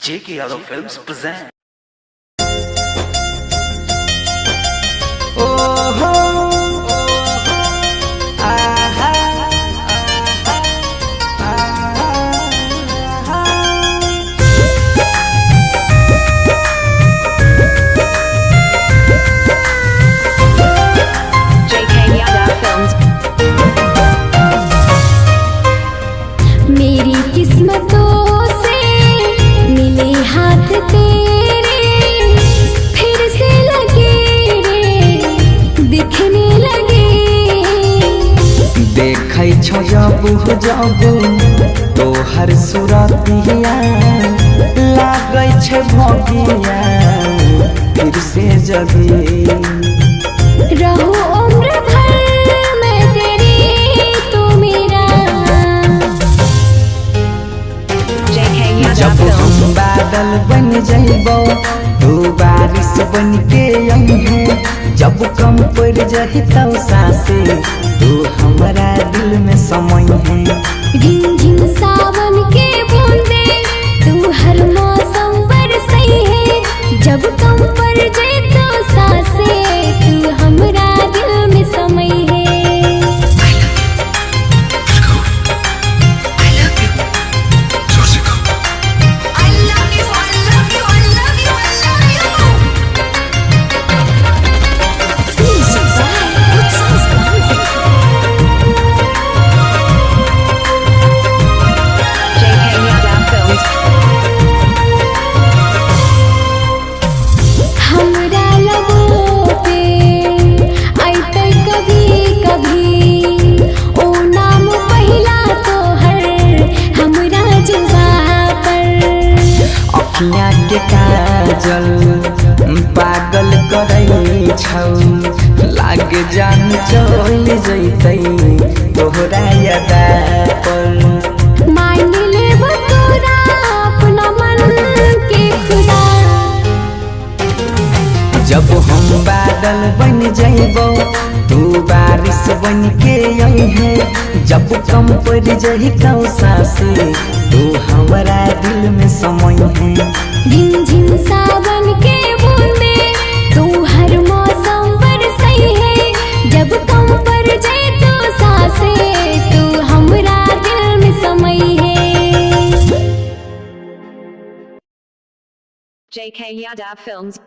J.K. Yadav Films present. Oh ho, aha, J.K. Yadav Films. मेरी किस्मतों से मिले हाथ तेरे, फिर से लगे रे दिखने लगे। देखै छौ जब तोहर सूरतिया लागै छै भगिया फिर से जगे। रहूं उम्र भर मैं तेरी, तू मेरा। J.K. Yadav जब Films. हम बादल बन जइबो तू बारिश बन के अइहे, जब कम पड़ जाहि तौ सासे तू हमरा दिल में समइहे। रिमझिम सावन के बूंदे तू हर मौसम बरसई है, जब कम पड़ जाए तो सांसे तू हमरा दिल में समई है। J.K. Yadav Films. हमरा लबों पे आइते कभी कभी ओ नाम पहिला तो हर हमरा जुबां पर। अखियाँ के काजल पागल करै छौ, लाग जान चल जैतै तोहरा यादा पर। मान लेब तोरा अपना मन के खुदा। जब हम बादल बन जइबो तू बारिश बन के अइहे, जब कम पड़ जाहि तौ सासे तू हमरा दिल में समइहे। रिमझिम सावन के बूंदे तू हर मौसम बरसई है, जब कम पड़ जाए तो सांसे तू हमरा दिल में समई है। J.K. Yadav Films.